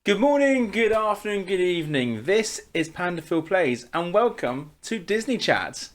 Good morning, good afternoon, good evening. This is Panda Phil Plays and welcome to Disney Chat.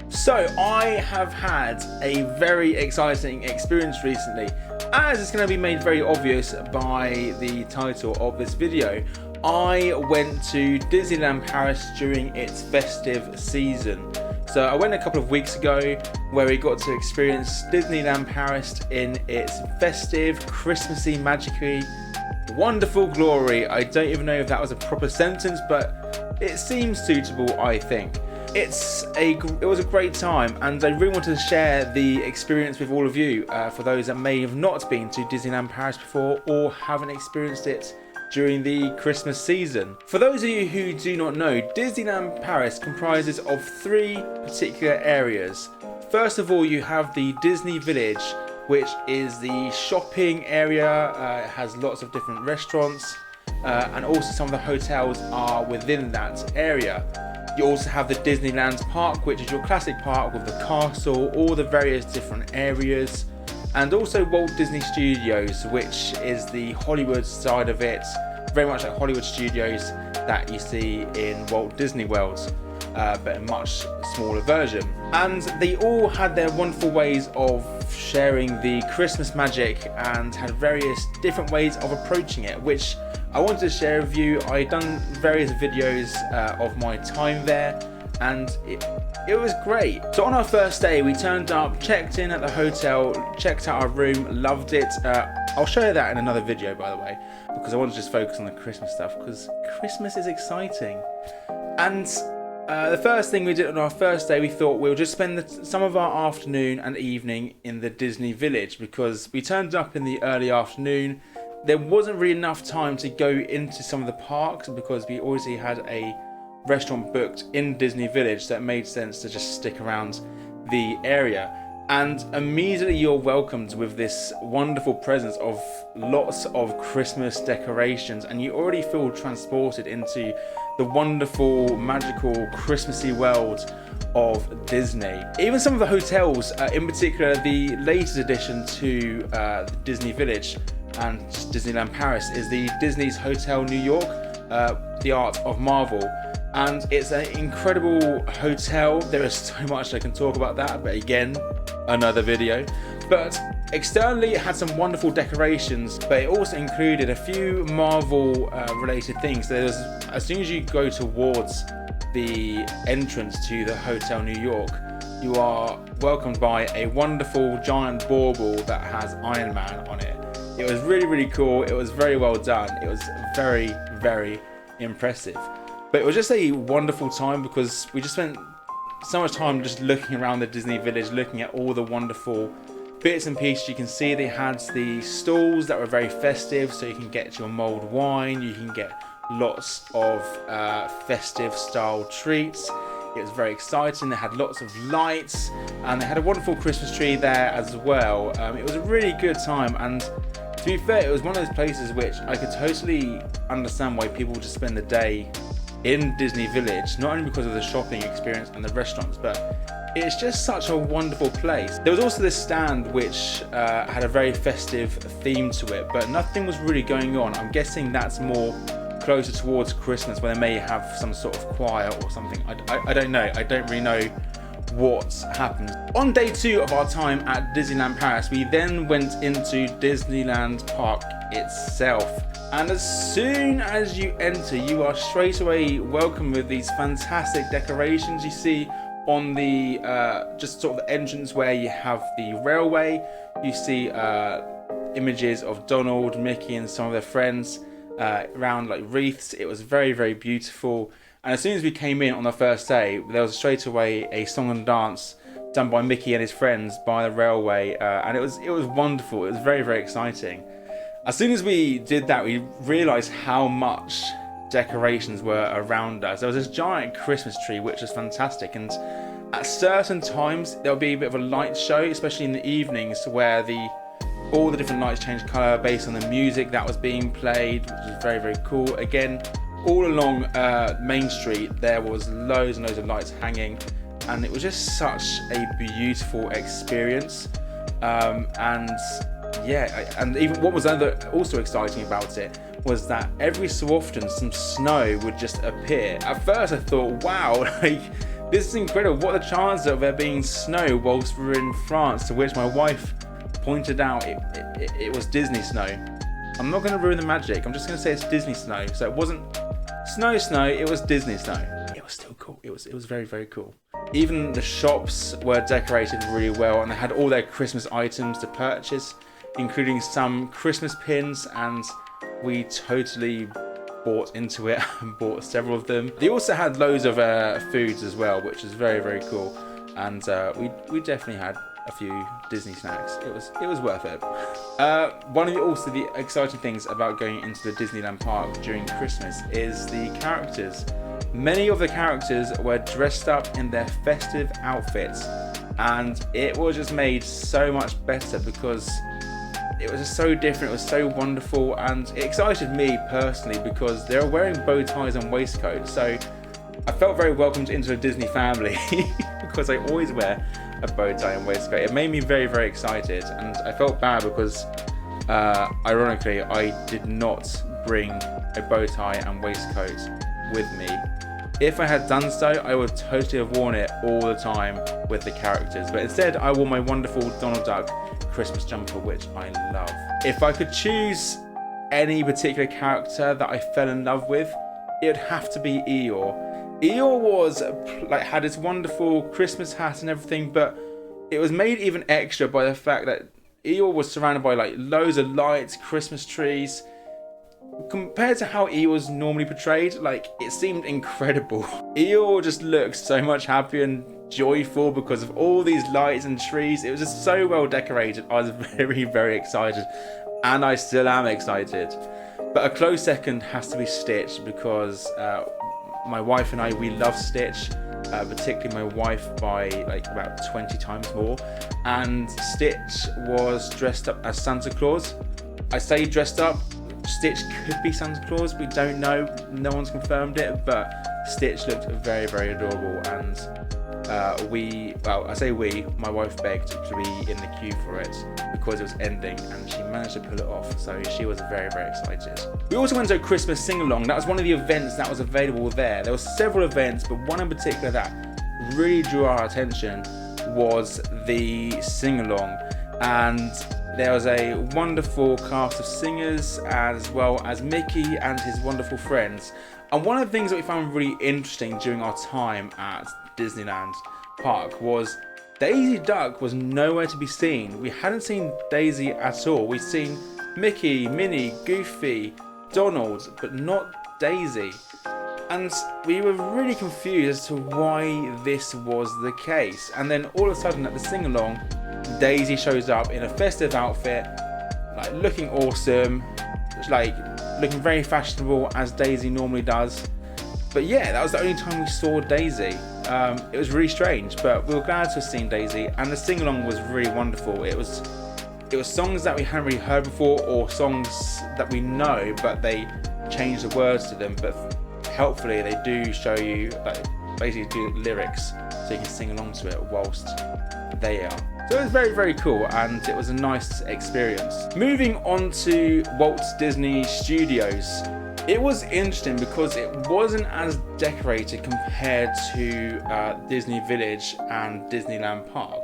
So I have had a very exciting experience recently, as it's going to be made very obvious by the title of this video. I went to Disneyland Paris during its festive season. So I went a couple of weeks ago where we got to experience Disneyland Paris in its festive, Christmassy, magic-y, wonderful glory. I don't even know if that was a proper sentence, but it seems suitable, I think. It was a great time, and I really wanted to share the experience with all of you, for those that may have not been to Disneyland Paris before or haven't experienced it during the Christmas season. For those of you who do not know, Disneyland Paris comprises of three particular areas. First of all, you have the Disney Village, which is the shopping area. It has lots of different restaurants, and also some of the hotels are within that area. You also have the Disneyland Park, which is your classic park with the castle, all the various different areas, and also Walt Disney Studios, which is the Hollywood side of it, very much like Hollywood Studios that you see in Walt Disney World, but a much smaller version. And they all had their wonderful ways of sharing the Christmas magic and had various different ways of approaching it, which I wanted to share with you. I've done various videos of my time there, and it was great. So on our first day, we turned up, checked in at the hotel, checked out our room, loved it. I'll show you that in another video, by the way, because I want to just focus on the Christmas stuff, because Christmas is exciting. And the first thing we did on our first day, we thought we'll just spend some of our afternoon and evening in the Disney Village, because we turned up in the early afternoon. There wasn't really enough time to go into some of the parks because we already had a restaurant booked in Disney Village, so it made sense to just stick around the area. And immediately you're welcomed with this wonderful presence of lots of Christmas decorations, and you already feel transported into the wonderful, magical, Christmassy world of Disney. Even some of the hotels, in particular the latest addition to the Disney Village and Disneyland Paris, is the Disney's Hotel New York, the Art of Marvel. And it's an incredible hotel. There is so much I can talk about that, but again, another video. But externally it had some wonderful decorations, but it also included a few Marvel related things. There's, as soon as you go towards the entrance to the Hotel New York, you are welcomed by a wonderful giant bauble that has Iron Man on it. It was really, really cool. It was very well done. It was very, very impressive. But it was just a wonderful time because we just spent so much time just looking around the Disney Village, looking at all the wonderful bits and pieces. You can see they had the stalls that were very festive, so you can get your mulled wine, you can get lots of festive style treats. It was very exciting. They had lots of lights and they had a wonderful Christmas tree there as well. It was a really good time, and to be fair, it was one of those places which I could totally understand why people just spend the day in Disney Village, not only because of the shopping experience and the restaurants, but it's just such a wonderful place. There was also this stand which had a very festive theme to it, but nothing was really going on. I'm guessing that's more closer towards Christmas, where they may have some sort of choir or something. I don't know. I don't really know what's happened. On day 2 of our time at Disneyland Paris, we then went into Disneyland Park itself. And as soon as you enter, you are straight away welcomed with these fantastic decorations. You see on the just sort of the entrance where you have the railway, you see images of Donald, Mickey and some of their friends around like wreaths. It was very, very beautiful. And as soon as we came in on the first day, there was straight away a song and dance done by Mickey and his friends by the railway, and it was wonderful. It was very, very exciting. As soon as we did that, we realised how much decorations were around us. There was this giant Christmas tree, which was fantastic, and at certain times there would be a bit of a light show, especially in the evenings, where All the different lights changed colour based on the music that was being played, which was very, very cool. Again, all along Main Street, there was loads and loads of lights hanging, and it was just such a beautiful experience. And even what was also exciting about it was that every so often some snow would just appear. At first I thought, wow, like, this is incredible. What are the chances of there being snow whilst we were in France? To which my wife pointed out it was Disney snow. I'm not going to ruin the magic. I'm just going to say it's Disney snow. So it wasn't snow, it was Disney snow. It was still cool. It was very, very cool. Even the shops were decorated really well, and they had all their Christmas items to purchase, including some Christmas pins, and we totally bought into it and bought several of them. They also had loads of foods as well, which is very, very cool. And we definitely had a few Disney snacks. It was worth it. One of the exciting things about going into the Disneyland park during Christmas is the characters. Many of the characters were dressed up in their festive outfits, and it was just made so much better because it was just so different. It was so wonderful, and it excited me personally because they were wearing bow ties and waistcoats. So I felt very welcomed into a Disney family because I always wear a bow tie and waistcoat. It made me very, very excited, and I felt bad because ironically I did not bring a bow tie and waistcoat with me. If I had done so, I would totally have worn it all the time with the characters, but instead I wore my wonderful Donald Duck Christmas jumper, which I love. If I could choose any particular character that I fell in love with, it would have to be Eeyore. Eeyore was had its wonderful Christmas hat and everything, but it was made even extra by the fact that Eeyore was surrounded by loads of lights, Christmas trees. Compared to how Eeyore was normally portrayed, it seemed incredible. Eeyore just looked so much happier and joyful because of all these lights and trees. It was just so well decorated. I was very, very excited, and I still am excited. But a close second has to be Stitch because my wife and I, we love Stitch, particularly my wife by about 20 times more. And Stitch was dressed up as Santa Claus. I say dressed up. Stitch could be Santa Claus, we don't know, no one's confirmed it, but Stitch looked very, very adorable, and my wife begged to be in the queue for it because it was ending, and she managed to pull it off, so she was very, very excited. We also went to a Christmas sing-along. That was one of the events that was available there. There were several events, but one in particular that really drew our attention was the sing-along, and there was a wonderful cast of singers, as well as Mickey and his wonderful friends. And one of the things that we found really interesting during our time at Disneyland Park was Daisy Duck was nowhere to be seen. We hadn't seen Daisy at all. We'd seen Mickey, Minnie, Goofy, Donald, but not Daisy. And we were really confused as to why this was the case. And then all of a sudden at the sing-along, Daisy shows up in a festive outfit, looking awesome, looking very fashionable as Daisy normally does. But yeah, that was the only time we saw Daisy. It was really strange, but we were glad to have seen Daisy, and the sing-along was really wonderful. It was songs that we hadn't really heard before, or songs that we know, but they changed the words to them. But helpfully, they do show you, basically do lyrics, so you can sing along to it whilst they are. So it was very, very cool, and it was a nice experience. Moving on to Walt Disney Studios. It was interesting because it wasn't as decorated compared to Disney Village and Disneyland Park.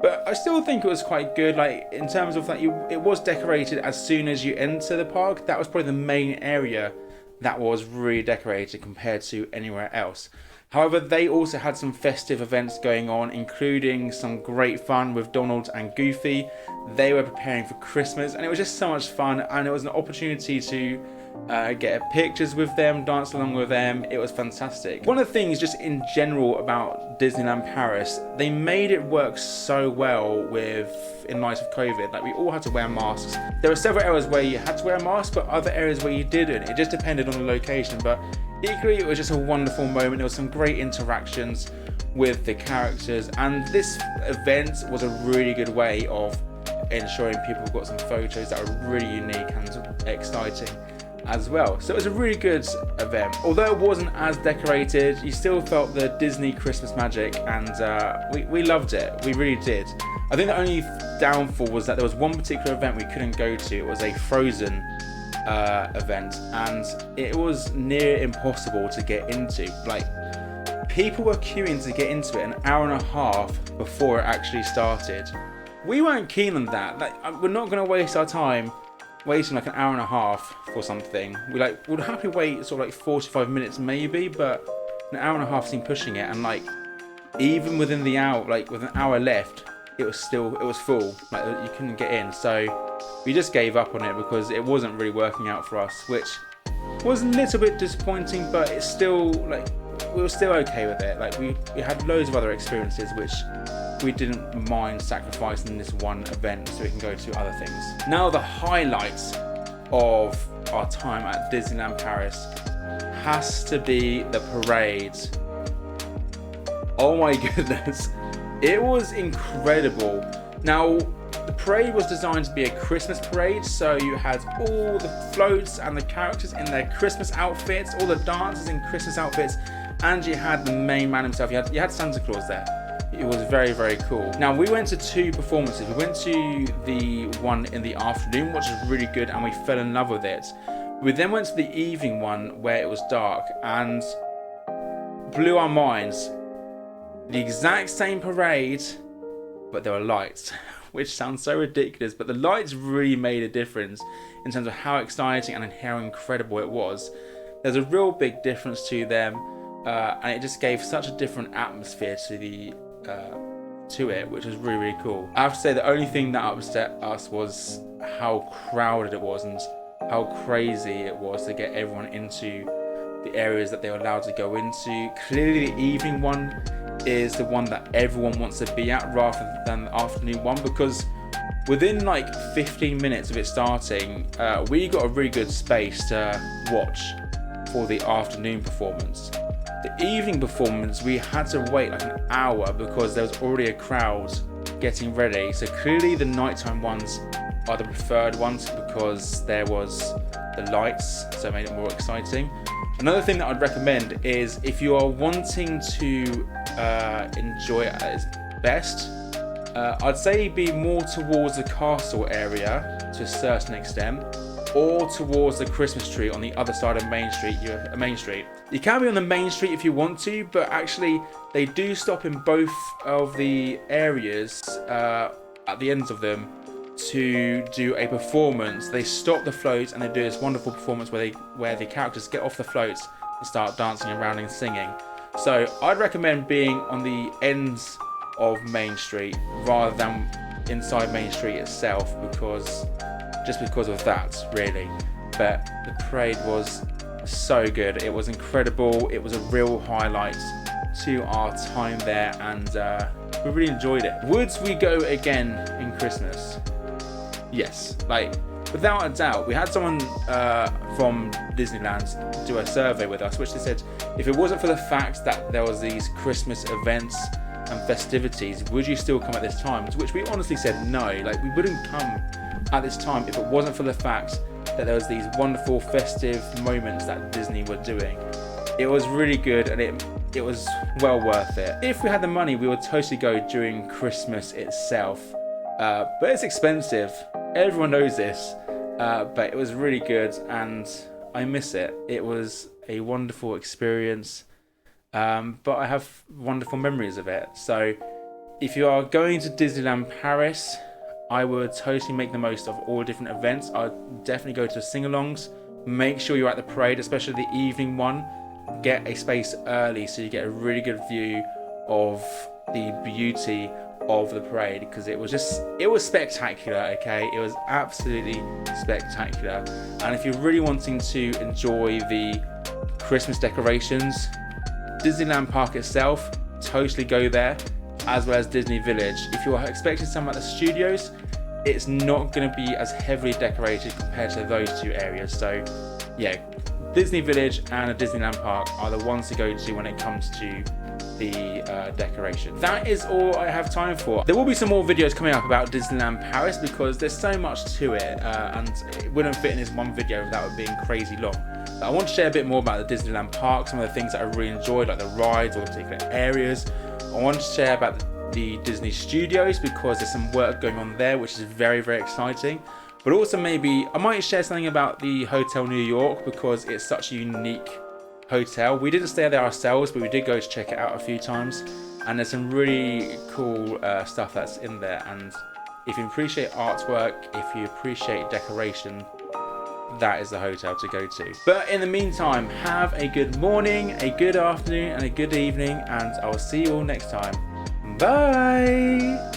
But I still think it was quite good, in terms of it was decorated as soon as you enter the park. That was probably the main area that was really decorated compared to anywhere else. However, they also had some festive events going on, including some great fun with Donald and Goofy. They were preparing for Christmas, and it was just so much fun, and it was an opportunity to get pictures with them, dance along with them. It was fantastic. One of the things just in general about Disneyland Paris, they made it work so well in light of COVID. We all had to wear masks. There were several areas where you had to wear a mask, but other areas where you didn't. It just depended on the location, but equally it was just a wonderful moment. There was some great interactions with the characters, and this event was a really good way of ensuring people got some photos that are really unique and exciting as well. So it was a really good event. Although it wasn't as decorated, you still felt the Disney Christmas magic, and we loved it. We really did. I think the only downfall was that there was one particular event we couldn't go to. It was a Frozen event, and it was near impossible to get into. Like, people were queuing to get into it an hour and a half before it actually started. We weren't keen on that. Like, we're not going to waste our time waiting like an hour and a half for something. We'd happily wait sort of like 45 minutes maybe, but an hour and a half seemed pushing it. And like, even within the hour, like with an hour left, it was full. Like, you couldn't get in. So we just gave up on it because it wasn't really working out for us, which was a little bit disappointing, but it's still like, we were still okay with it. Like, we had loads of other experiences which we didn't mind sacrificing this one event so we can go to other things. Now, the highlights of our time at Disneyland Paris has to be the parade. Oh my goodness, it was incredible. Now, the parade was designed to be a Christmas parade, so you had all the floats and the characters in their Christmas outfits, all the dancers in Christmas outfits, and you had the main man himself. You had Santa Claus there. It was very, very cool. Now, we went to two performances. We went to the one in the afternoon, which was really good, and we fell in love with it. We then went to the evening one where it was dark and blew our minds. The exact same parade, but there were lights, which sounds so ridiculous, but the lights really made a difference in terms of how exciting and how incredible it was. There's a real big difference to them, and it just gave such a different atmosphere to it, which was really, really cool. I have to say, the only thing that upset us was how crowded it was and how crazy it was to get everyone into the areas that they were allowed to go into. Clearly, the evening one is the one that everyone wants to be at rather than the afternoon one, because within like 15 minutes of it starting, we got a really good space to watch for the afternoon performance. The evening performance, we had to wait like an hour because there was already a crowd getting ready. So clearly the nighttime ones are the preferred ones because there was the lights, so it made it more exciting. Another thing that I'd recommend is if you are wanting to enjoy it at its best, I'd say be more towards the castle area to a certain extent, or towards the Christmas tree on the other side of Main Street. You can be on the Main Street if you want to, but actually they do stop in both of the areas at the ends of them to do a performance. They stop the floats and they do this wonderful performance where the characters get off the floats and start dancing around and singing. So I'd recommend being on the ends of Main Street rather than inside Main Street itself, because of that, really. But the parade was so good. It was incredible. It was a real highlight to our time there, and we really enjoyed it. Would we go again in Christmas? Yes, like without a doubt. We had someone from Disneyland do a survey with us, which they said if it wasn't for the fact that there was these Christmas events and festivities, would you still come at this time? To which we honestly said no. Like, we wouldn't come at this time if it wasn't for the fact that there was these wonderful festive moments that Disney were doing. It was really good, and it was well worth it. If we had the money, we would totally go during Christmas itself, but it's expensive. Everyone knows this, but it was really good, and I miss it. It was a wonderful experience, but I have wonderful memories of it. So if you are going to Disneyland Paris, I would totally make the most of all different events. I'd definitely go to sing-alongs. Make sure you're at the parade, especially the evening one. Get a space early so you get a really good view of the beauty of the parade, because it was spectacular. Okay, it was absolutely spectacular. And if you're really wanting to enjoy the Christmas decorations, Disneyland Park itself, totally go there, as well as Disney Village. If you're expecting something like the studios, it's not going to be as heavily decorated compared to those two areas. So yeah, Disney Village and a Disneyland Park are the ones to go to when it comes to the decoration. That is all I have time for. There will be some more videos coming up about Disneyland Paris because there's so much to it, and it wouldn't fit in this one video without it being crazy long. But I want to share a bit more about the Disneyland park, some of the things that I really enjoyed, like the rides or the particular areas. I want to share about the Disney Studios because there's some work going on there, which is very, very exciting. But also maybe I might share something about the Hotel New York because it's such a unique hotel. We didn't stay there ourselves, but we did go to check it out a few times, and there's some really cool stuff that's in there. And if you appreciate artwork, if you appreciate decoration, that is the hotel to go to. But in the meantime, have a good morning, a good afternoon, and a good evening, and I will see you all next time. Bye.